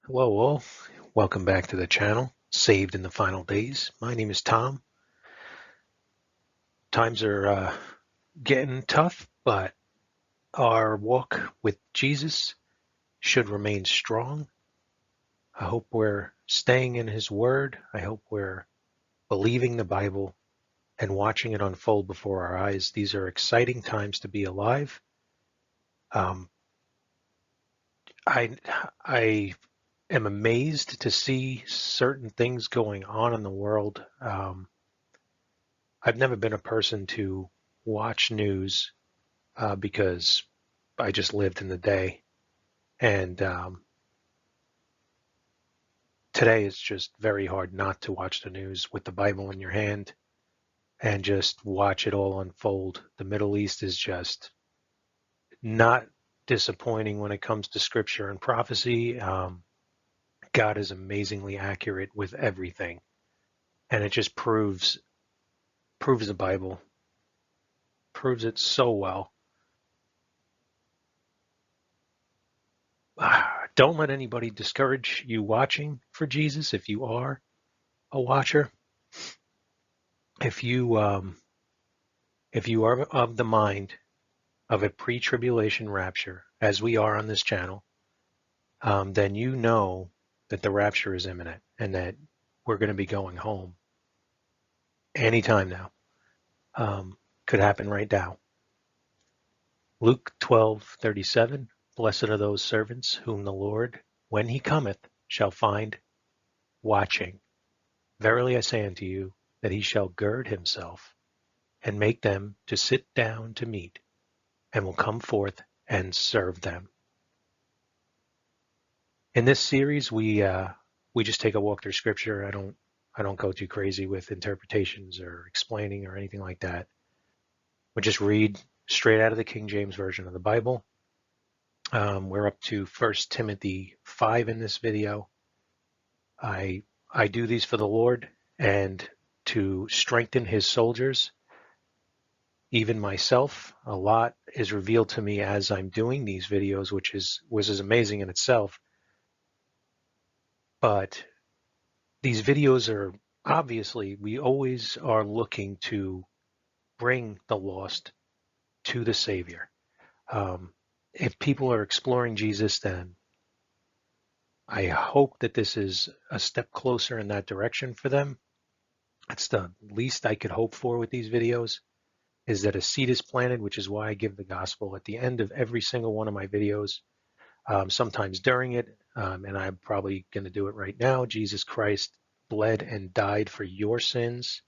Hello all, welcome back to the channel, Saved in the Final Days. My name is Tom. Times are getting tough, but our walk with Jesus should remain strong. I hope we're staying in His Word. I hope we're believing the Bible and watching it unfold before our eyes. These are exciting times to be alive. Um, I am amazed to see certain things going on in the world. I've never been a person to watch news because I just lived in the day. And today it's just very hard not to watch the news with the Bible in your hand and just watch it all unfold. The Middle East is just not disappointing when it comes to scripture and prophecy. God is amazingly accurate with everything, and it just proves the Bible, proves it so well. Don't let anybody discourage you watching for Jesus if you are a watcher. If you are of the mind of a pre-tribulation rapture, as we are on this channel, then you know that the rapture is imminent and that we're going to be going home anytime now. Could happen right now. Luke 12:37. Blessed are those servants whom the Lord, when he cometh, shall find watching. Verily I say unto you, that he shall gird himself and make them to sit down to meat, and will come forth and serve them. In this series, we just take a walk through Scripture. I don't go too crazy with interpretations or explaining or anything like that. We just read straight out of the King James Version of the Bible. We're up to 1 Timothy 5 in this video. I do these for the Lord and to strengthen His soldiers. Even myself, a lot is revealed to me as I'm doing these videos, which is amazing in itself. But these videos are obviously, we always are looking to bring the lost to the Savior. If people are exploring Jesus, then I hope that this is a step closer in that direction for them. That's the least I could hope for with these videos, is that a seed is planted, which is why I give the gospel at the end of every single one of my videos, sometimes during it, and I'm probably going to do it right now. Jesus Christ bled and died for your sins.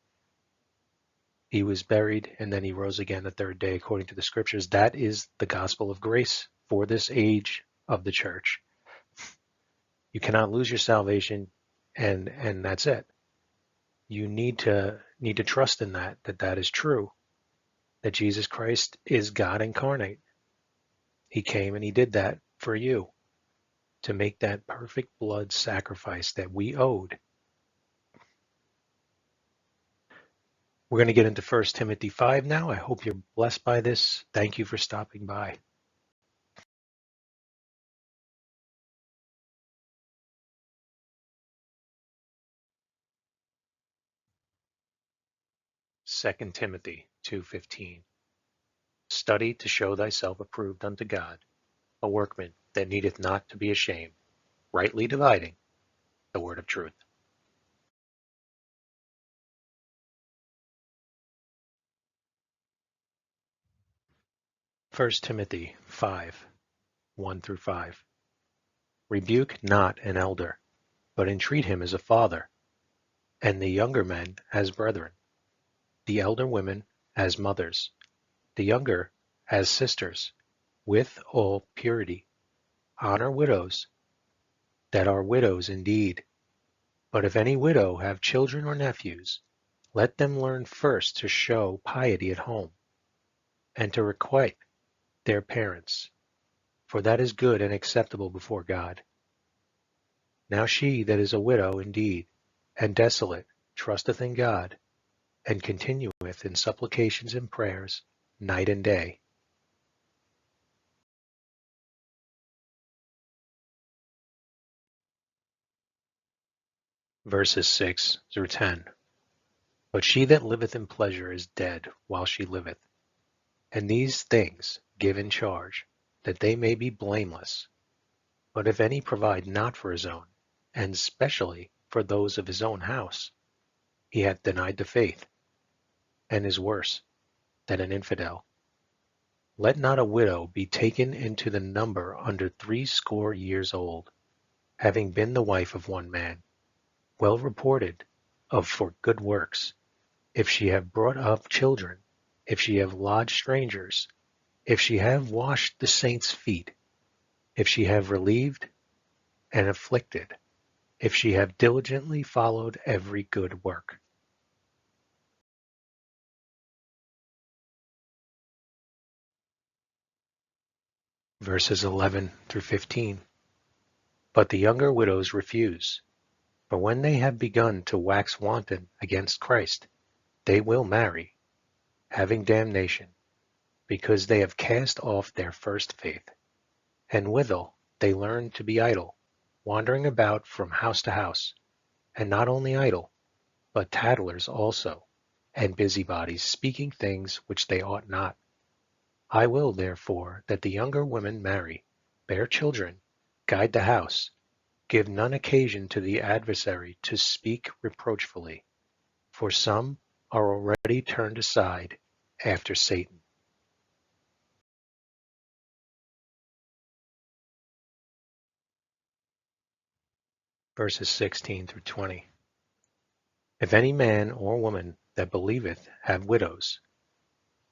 He was buried, and then he rose again the third day, according to the scriptures. That is the gospel of grace for this age of the church. You cannot lose your salvation, and that's it. You need to trust in that is true, that Jesus Christ is God incarnate. He came and he did that for you to make that perfect blood sacrifice that we owed. We're going to get into 1 Timothy 5 now. I hope you're blessed by this. Thank you for stopping by. 2 Timothy 2:15. Study to show thyself approved unto God, a workman that needeth not to be ashamed, rightly dividing the word of truth. First Timothy 5:1-5. Rebuke not an elder, but entreat him as a father, and the younger men as brethren, the elder women as mothers, the younger as sisters, with all purity. Honor widows that are widows indeed. But if any widow have children or nephews, let them learn first to show piety at home, and to requite their parents, for that is good and acceptable before God. Now she that is a widow indeed, and desolate, trusteth in God, and continueth in supplications and prayers night and day. verses 6 through 10. But she that liveth in pleasure is dead while she liveth. And these things give in charge, that they may be blameless. But if any provide not for his own, and specially for those of his own house, he hath denied the faith, and is worse than an infidel. Let not a widow be taken into the number under 80 old, having been the wife of one man, well reported of for good works, if she have brought up children, if she have lodged strangers, if she have washed the saints' feet, if she have relieved and afflicted, if she have diligently followed every good work. Verses 11 through 15. But the younger widows refuse, for when they have begun to wax wanton against Christ, they will marry, having damnation, because they have cast off their first faith. And withal they learn to be idle, wandering about from house to house, and not only idle, but tattlers also, and busybodies, speaking things which they ought not. I will, therefore, that the younger women marry, bear children, guide the house, give none occasion to the adversary to speak reproachfully, for some are already turned aside after Satan. Verses 16 through 20. If any man or woman that believeth have widows,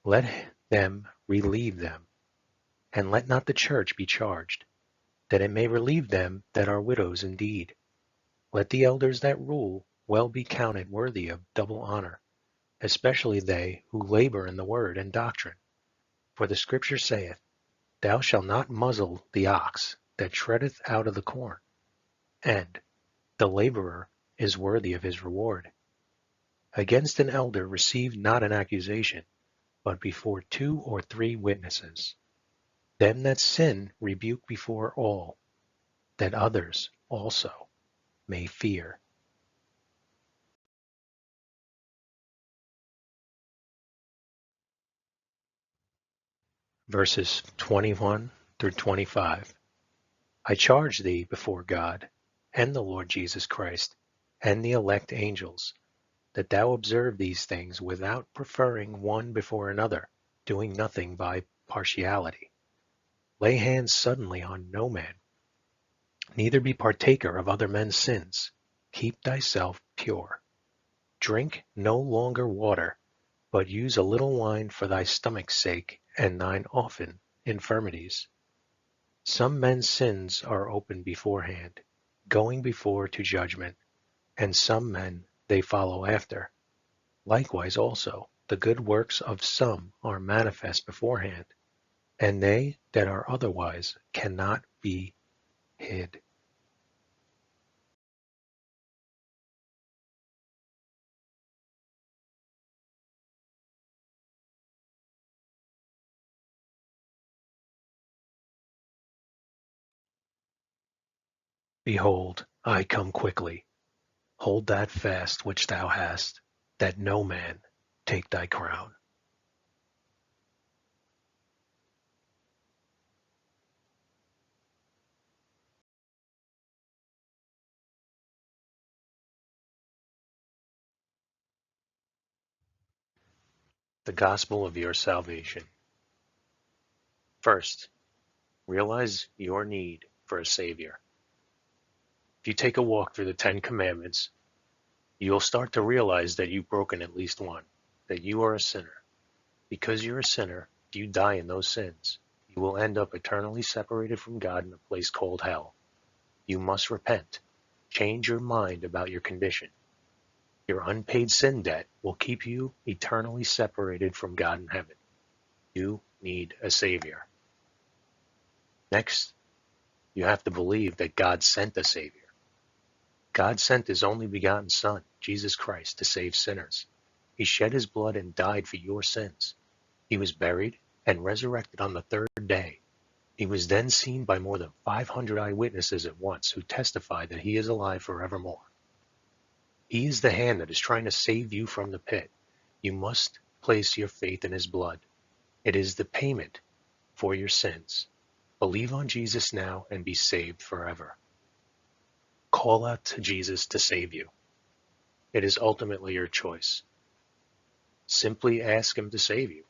let them relieve them, and let not the church be charged, that it may relieve them that are widows indeed. Let the elders that rule well be counted worthy of double honor, especially they who labor in the word and doctrine. For the Scripture saith, Thou shalt not muzzle the ox that treadeth out of the corn, and the laborer is worthy of his reward. Against an elder receive not an accusation, but before 2 or 3 witnesses. Them that sin rebuke before all, that others also may fear. Verses 21 through 25. I charge thee before God, and the Lord Jesus Christ, and the elect angels, that thou observe these things without preferring one before another, doing nothing by partiality. Lay hands suddenly on no man, neither be partaker of other men's sins. Keep thyself pure. Drink no longer water, but use a little wine for thy stomach's sake and thine often infirmities. Some men's sins are open beforehand, going before to judgment, and some men they follow after. Likewise also the good works of some are manifest beforehand, and they that are otherwise cannot be hid. Behold, I come quickly. Hold that fast which thou hast, that no man take thy crown. The gospel of your salvation. First, realize your need for a Savior. If you take a walk through the 10 Commandments, you'll start to realize that you've broken at least one, that you are a sinner. Because you're a sinner, if you die in those sins, you will end up eternally separated from God in a place called hell. You must repent. Change your mind about your condition. Your unpaid sin debt will keep you eternally separated from God in heaven. You need a Savior. Next, you have to believe that God sent a Savior. God sent His only begotten Son, Jesus Christ, to save sinners. He shed His blood and died for your sins. He was buried and resurrected on the 3rd day. He was then seen by more than 500 eyewitnesses at once who testified that He is alive forevermore. He is the hand that is trying to save you from the pit. You must place your faith in his blood. It is the payment for your sins. Believe on Jesus now and be saved forever. Call out to Jesus to save you. It is ultimately your choice. Simply ask him to save you.